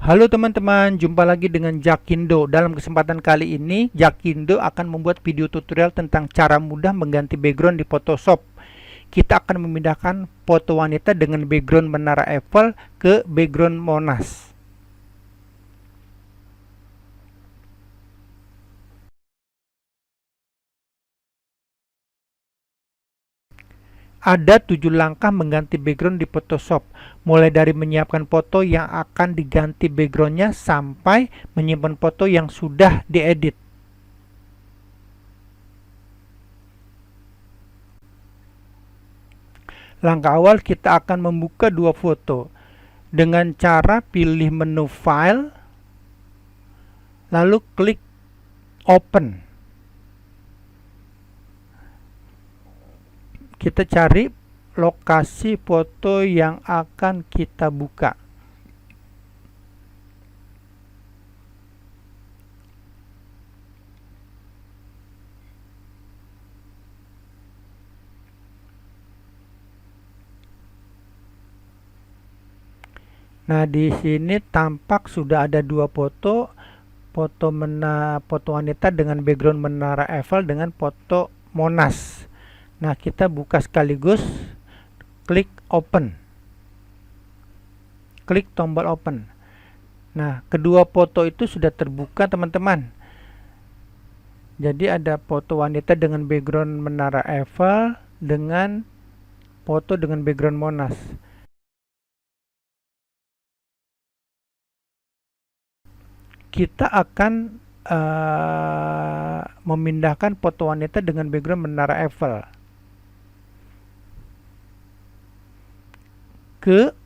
Halo teman-teman, jumpa lagi dengan Jakindo. Dalam kesempatan kali ini, Jakindo akan membuat video tutorial tentang cara mudah mengganti background di Photoshop. Kita akan memindahkan foto wanita dengan background Menara Eiffel ke background Monas. Ada 7 langkah mengganti background di Photoshop, mulai dari menyiapkan foto yang akan diganti backgroundnya sampai menyimpan foto yang sudah diedit. Langkah awal, kita akan membuka dua foto dengan cara pilih menu File, lalu klik Open. Kita cari lokasi foto yang akan kita buka. Nah, di sini tampak sudah ada dua foto, foto wanita dengan background Menara Eiffel dengan foto Monas. Nah, kita buka sekaligus, klik Open. Klik tombol Open. Nah, kedua foto itu sudah terbuka, teman-teman. Jadi ada foto wanita dengan background Menara Eiffel dengan foto dengan background Monas. Kita akan memindahkan foto wanita dengan background Menara Eiffel ke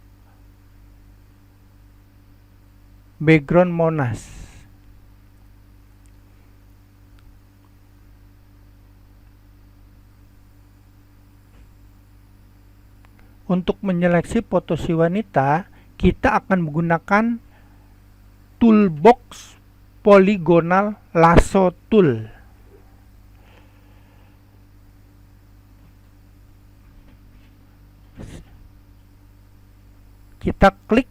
background Monas. Untuk menyeleksi foto si wanita, kita akan menggunakan toolbox poligonal lasso tool. Kita klik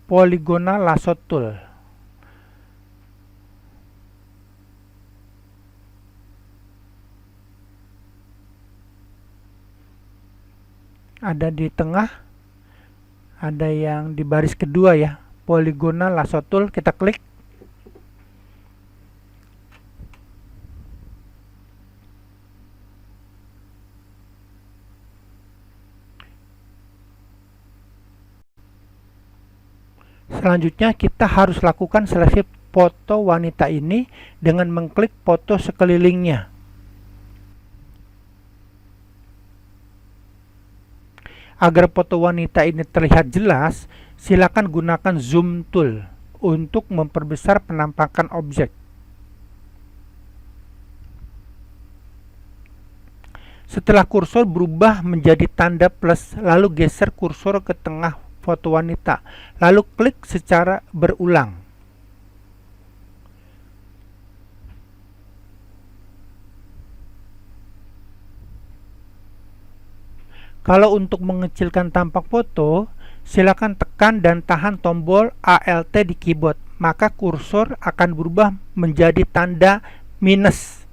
poligonal lasso tool. Ada di tengah, ada yang di baris kedua ya. Poligonal lasso tool, kita klik. Selanjutnya kita harus lakukan seleksi foto wanita ini dengan mengklik foto sekelilingnya. Agar foto wanita ini terlihat jelas, silakan gunakan zoom tool untuk memperbesar penampakan objek. Setelah kursor berubah menjadi tanda plus, lalu geser kursor ke tengah foto wanita, lalu klik secara berulang. Kalau untuk mengecilkan tampak foto, silakan tekan dan tahan tombol Alt di keyboard, maka kursor akan berubah menjadi tanda minus,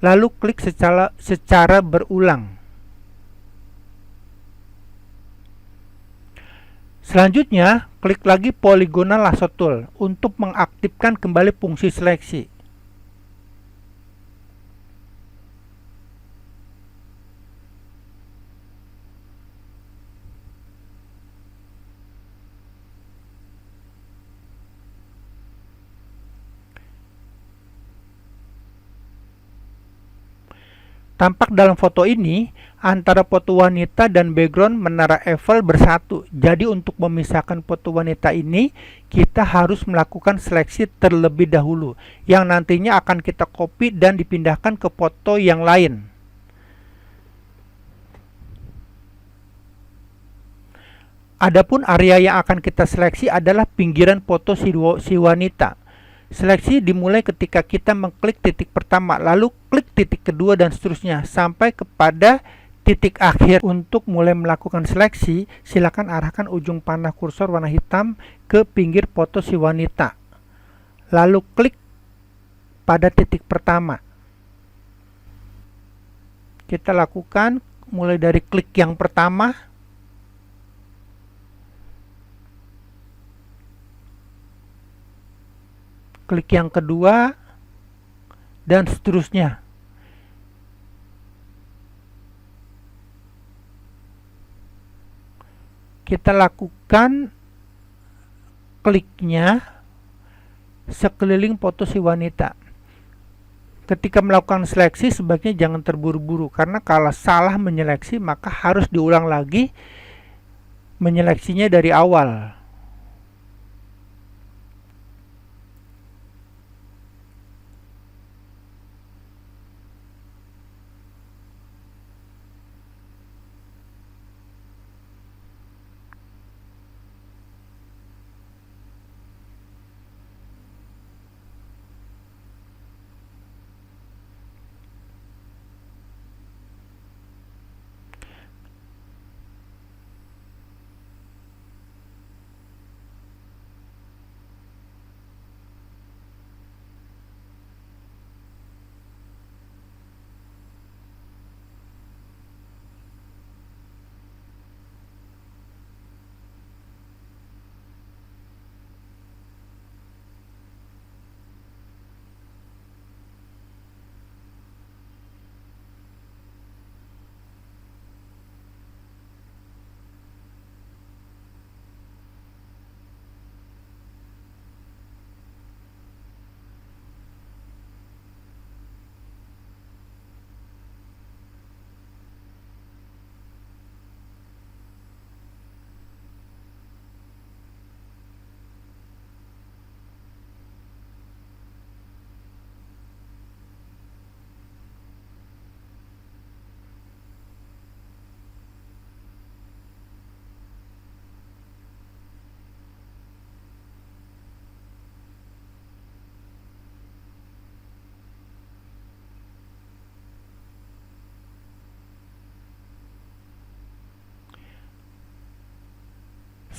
lalu klik secara berulang. Selanjutnya, klik lagi poligonal lasso tool untuk mengaktifkan kembali fungsi seleksi. Tampak dalam foto ini, antara foto wanita dan background Menara Eiffel bersatu. Jadi untuk memisahkan foto wanita ini, kita harus melakukan seleksi terlebih dahulu, yang nantinya akan kita copy dan dipindahkan ke foto yang lain. Adapun area yang akan kita seleksi adalah pinggiran foto si wanita. Seleksi dimulai ketika kita mengklik titik pertama, lalu klik titik kedua dan seterusnya sampai kepada titik akhir untuk mulai melakukan seleksi, silakan arahkan ujung panah kursor warna hitam ke pinggir foto si wanita. Lalu klik pada titik pertama. Kita lakukan mulai dari klik yang pertama, klik yang kedua, dan seterusnya. Kita lakukan kliknya sekeliling foto si wanita. Ketika melakukan seleksi, sebaiknya jangan terburu-buru, karena kalau salah menyeleksi maka harus diulang lagi menyeleksinya dari awal.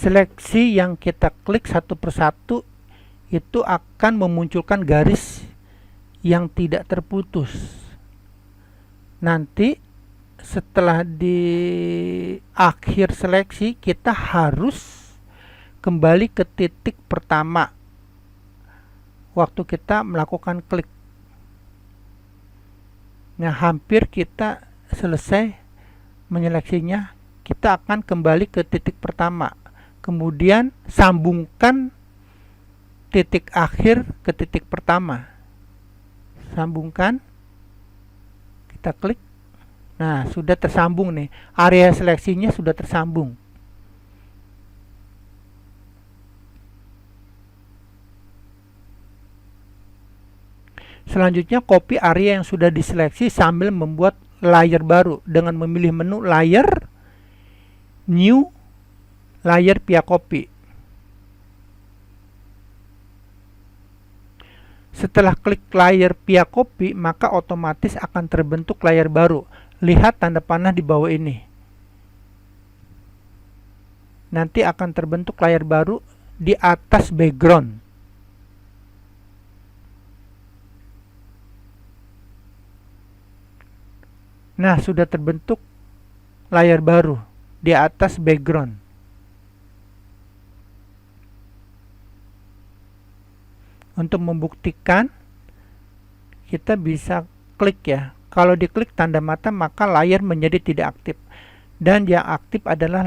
Seleksi yang kita klik satu persatu itu akan memunculkan garis yang tidak terputus. Nanti setelah di akhir seleksi, kita harus kembali ke titik pertama waktu kita melakukan klik. Nah, hampir kita selesai menyeleksinya, kita akan kembali ke titik pertama. Kemudian sambungkan titik akhir ke titik pertama. Sambungkan. Kita klik. Nah, sudah tersambung nih. Area seleksinya sudah tersambung. Selanjutnya, copy area yang sudah diseleksi sambil membuat layer baru dengan memilih menu layer, new, layer via copy. Setelah klik layer via copy, maka otomatis akan terbentuk layar baru. Lihat tanda panah di bawah ini. Nanti akan terbentuk layar baru di atas background. Nah, sudah terbentuk layar baru di atas background. Untuk membuktikan, kita bisa klik ya. Kalau diklik tanda mata, maka layar menjadi tidak aktif. Dan yang aktif adalah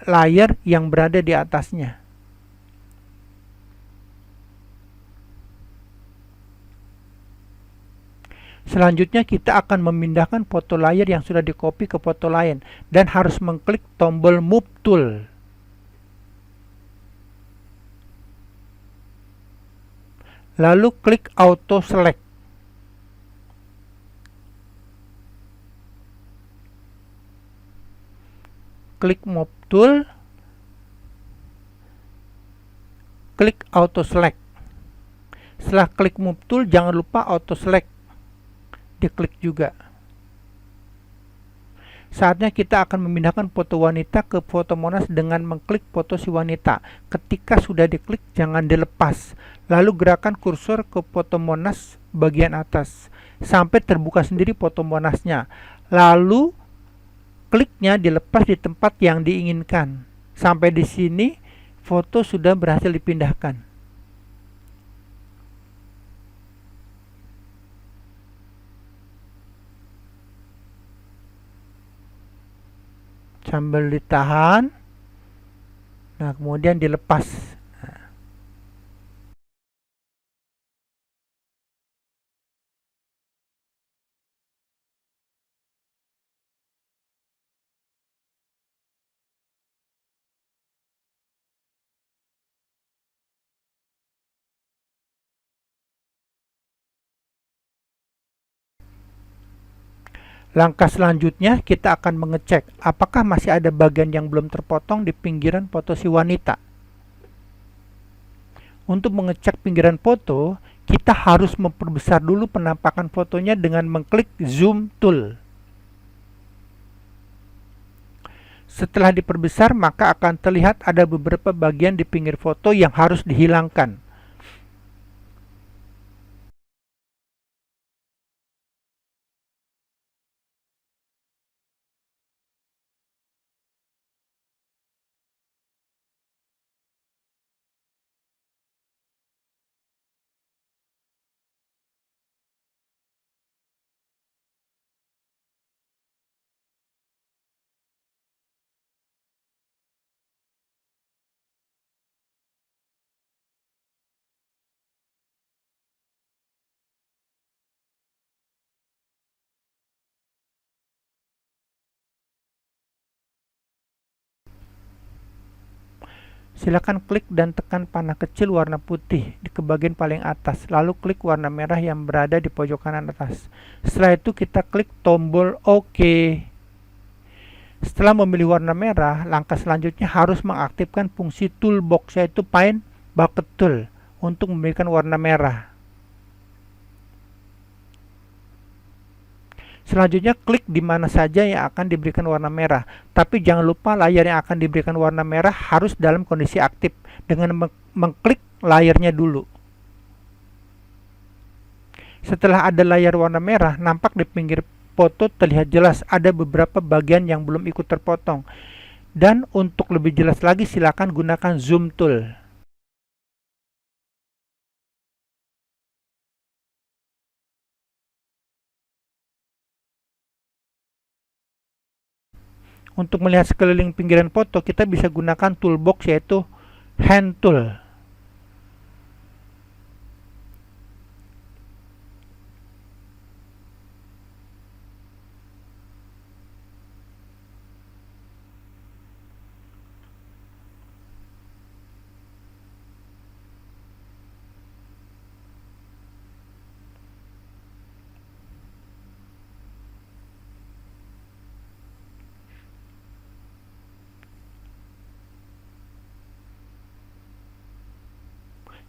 layar yang berada di atasnya. Selanjutnya kita akan memindahkan foto layar yang sudah di-copy ke foto lain dan harus mengklik tombol Move Tool. Lalu klik Auto Select. Klik Move Tool. Klik Auto Select. Setelah klik Move Tool, jangan lupa Auto Select. Diklik juga. Saatnya kita akan memindahkan foto wanita ke foto Monas dengan mengklik foto si wanita. Ketika sudah diklik, jangan dilepas. Lalu gerakan kursor ke foto Monas bagian atas sampai terbuka sendiri foto Monasnya. Lalu kliknya dilepas di tempat yang diinginkan. Sampai di sini foto sudah berhasil dipindahkan. Sambil ditahan, nah kemudian dilepas. Langkah selanjutnya kita akan mengecek apakah masih ada bagian yang belum terpotong di pinggiran foto si wanita. Untuk mengecek pinggiran foto, kita harus memperbesar dulu penampakan fotonya dengan mengklik zoom tool. Setelah diperbesar, maka akan terlihat ada beberapa bagian di pinggir foto yang harus dihilangkan. Silakan klik dan tekan panah kecil warna putih di bagian paling atas, lalu klik warna merah yang berada di pojok kanan atas. Setelah itu kita klik tombol OK. Setelah memilih warna merah, langkah selanjutnya harus mengaktifkan fungsi toolbox, yaitu Paint Bucket Tool untuk memberikan warna merah. Selanjutnya klik di mana saja yang akan diberikan warna merah, tapi jangan lupa layar yang akan diberikan warna merah harus dalam kondisi aktif dengan mengklik layarnya dulu. Setelah ada layar warna merah, nampak di pinggir foto terlihat jelas ada beberapa bagian yang belum ikut terpotong. Dan untuk lebih jelas lagi, silakan gunakan zoom tool. Untuk melihat sekeliling pinggiran foto, kita bisa gunakan toolbox, yaitu hand tool.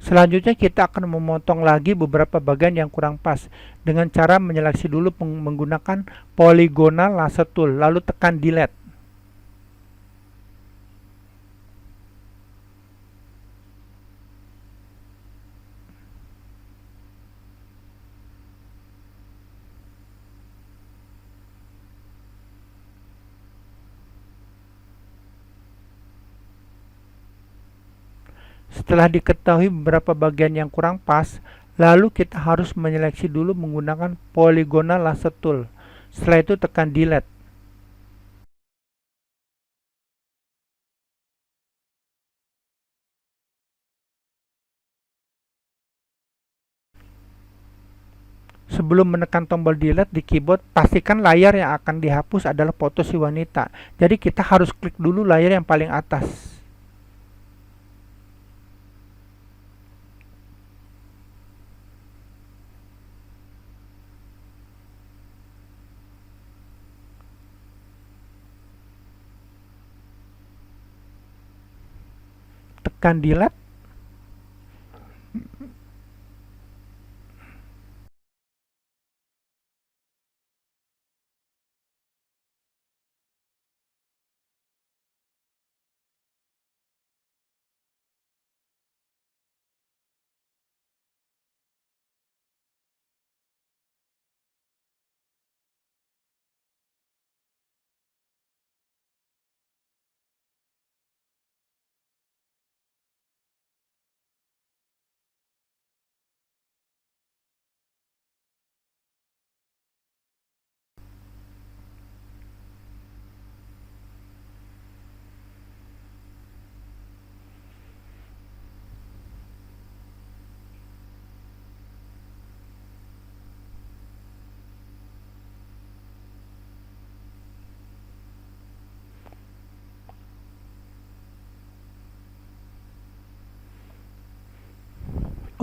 Selanjutnya kita akan memotong lagi beberapa bagian yang kurang pas dengan cara menyeleksi dulu menggunakan polygonal lasso tool, lalu tekan delete. Setelah diketahui beberapa bagian yang kurang pas, lalu kita harus menyeleksi dulu menggunakan polygonal lasso tool. Setelah itu tekan delete. Sebelum menekan tombol delete di keyboard, pastikan layar yang akan dihapus adalah foto si wanita. Jadi kita harus klik dulu layar yang paling atas. Tekan delete.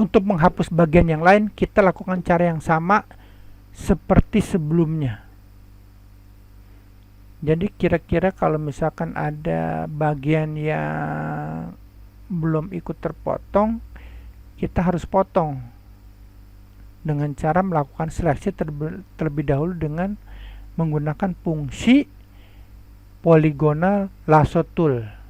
Untuk menghapus bagian yang lain, kita lakukan cara yang sama seperti sebelumnya. Jadi kira-kira kalau misalkan ada bagian yang belum ikut terpotong, kita harus potong dengan cara melakukan seleksi terlebih dahulu dengan menggunakan fungsi polygonal lasso tool.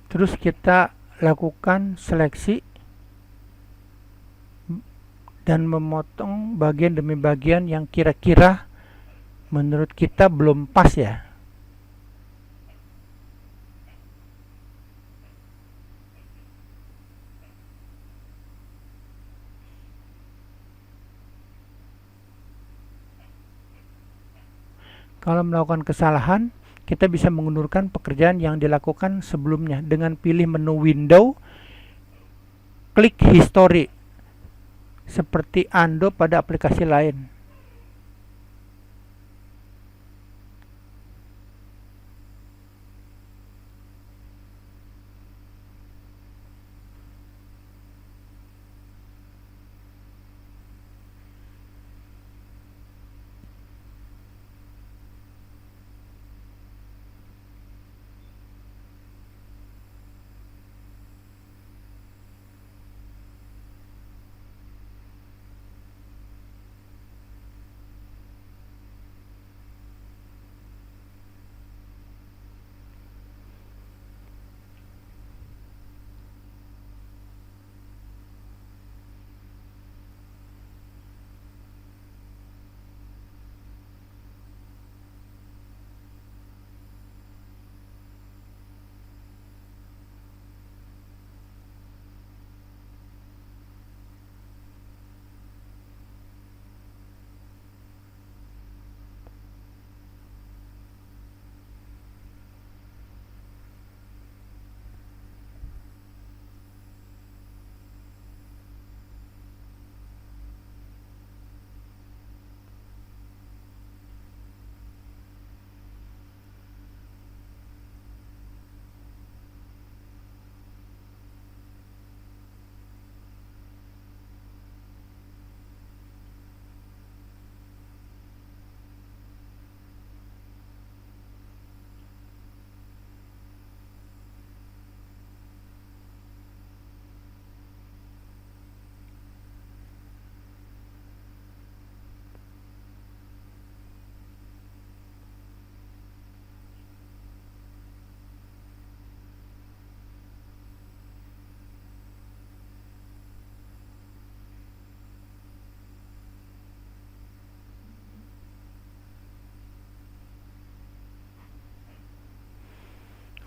Terus kita lakukan seleksi dan memotong bagian demi bagian yang kira-kira menurut kita belum pas ya. Kalau melakukan kesalahan, kita bisa mengundurkan pekerjaan yang dilakukan sebelumnya dengan pilih menu window, klik history, seperti undo pada aplikasi lain.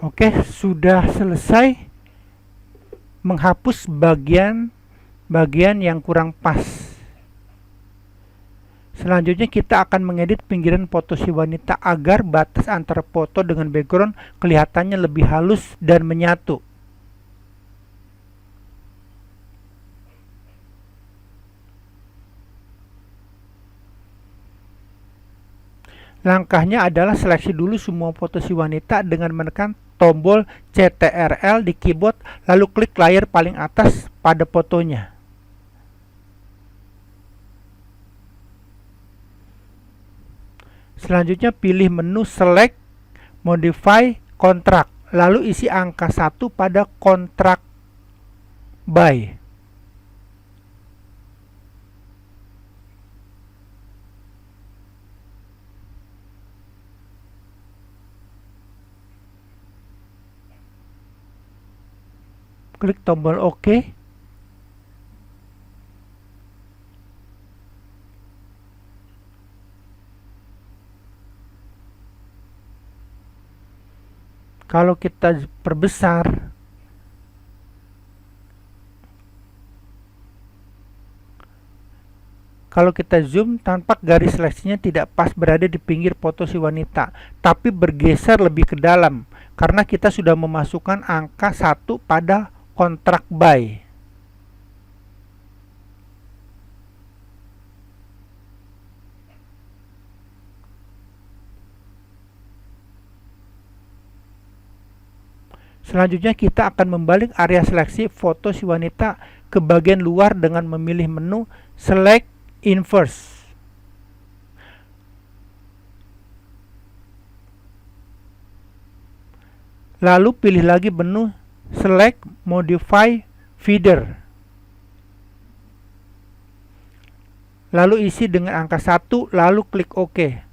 Oke, sudah selesai menghapus bagian yang kurang pas. Selanjutnya kita akan mengedit pinggiran foto si wanita agar batas antara foto dengan background kelihatannya lebih halus dan menyatu. Langkahnya adalah seleksi dulu semua foto si wanita dengan menekan tombol CTRL di keyboard, lalu klik layar paling atas pada fotonya. Selanjutnya pilih menu Select, Modify Contract, lalu isi angka 1 pada Contract By. Klik tombol OK. Kalau kita perbesar, kalau kita zoom, tampak garis seleksinya tidak pas berada di pinggir foto si wanita, tapi bergeser lebih ke dalam, karena kita sudah memasukkan angka 1 pada Contract By. Selanjutnya kita akan membalik area seleksi foto si wanita ke bagian luar dengan memilih menu Select Inverse. Lalu pilih lagi menu Select Modify Feeder. Lalu isi dengan angka 1, lalu klik OK.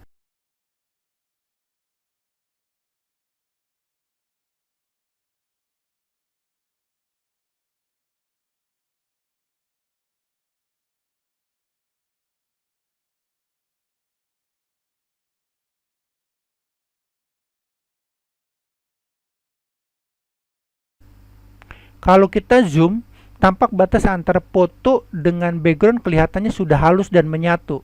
Kalau kita zoom, tampak batas antara foto dengan background kelihatannya sudah halus dan menyatu.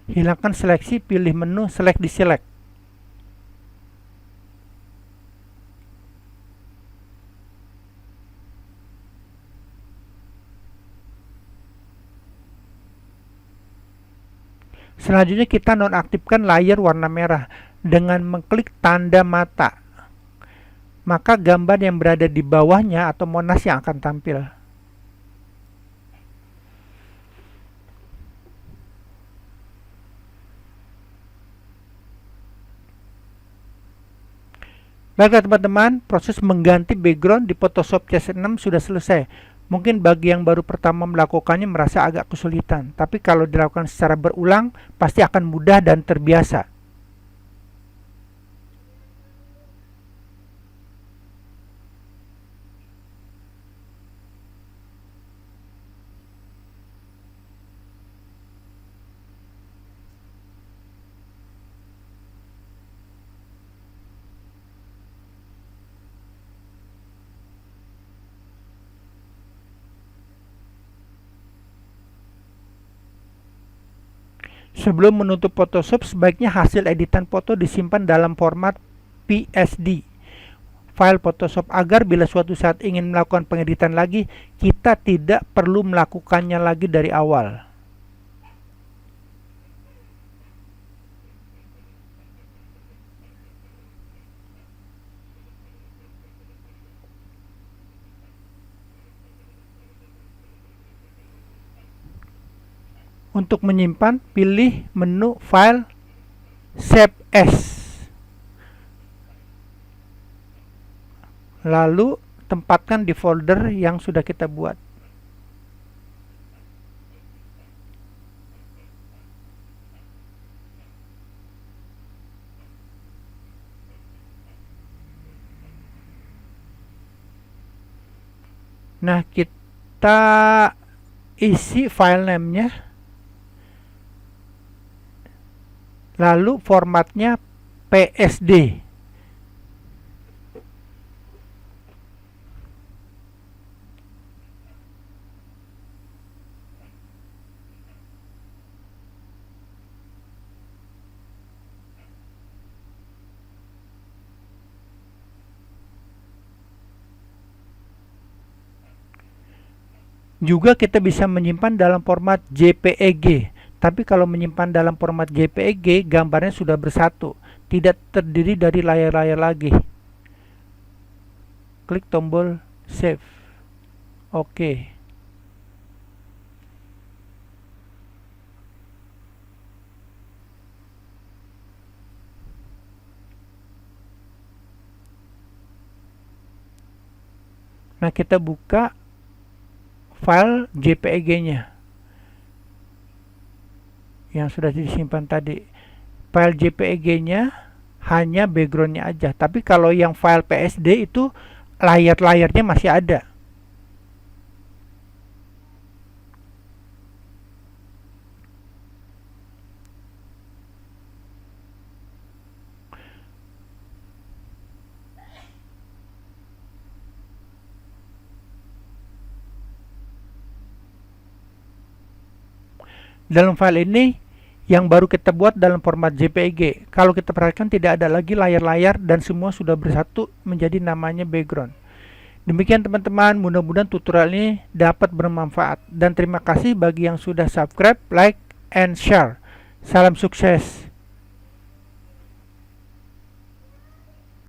Hilangkan seleksi, pilih menu Select Deselect. Selanjutnya kita nonaktifkan layar warna merah dengan mengklik tanda mata. Maka gambar yang berada di bawahnya atau Monas yang akan tampil. Baiklah teman-teman, proses mengganti background di Photoshop CS6 sudah selesai. Mungkin bagi yang baru pertama melakukannya merasa agak kesulitan, tapi kalau dilakukan secara berulang, pasti akan mudah dan terbiasa. Sebelum menutup Photoshop, sebaiknya hasil editan foto disimpan dalam format PSD file Photoshop agar bila suatu saat ingin melakukan pengeditan lagi, kita tidak perlu melakukannya lagi dari awal. Untuk menyimpan, pilih menu File, Save As. lalu tempatkan di folder yang sudah kita buat. Nah, kita isi file name-nya, lalu formatnya PSD. Juga kita bisa menyimpan dalam format JPEG. Tapi kalau menyimpan dalam format JPEG, gambarnya sudah bersatu, tidak terdiri dari layar-layar lagi. Klik tombol save. Oke. Nah, kita buka file JPEG-nya yang sudah disimpan tadi. File JPEG-nya hanya background-nya aja. Tapi kalau yang file PSD itu layar-layarnya masih ada. Dalam file ini yang baru kita buat dalam format JPEG. Kalau kita perhatikan tidak ada lagi layar-layar dan semua sudah bersatu menjadi namanya background. Demikian teman-teman, mudah-mudahan tutorial ini dapat bermanfaat. Dan terima kasih bagi yang sudah subscribe, like, and share. Salam sukses.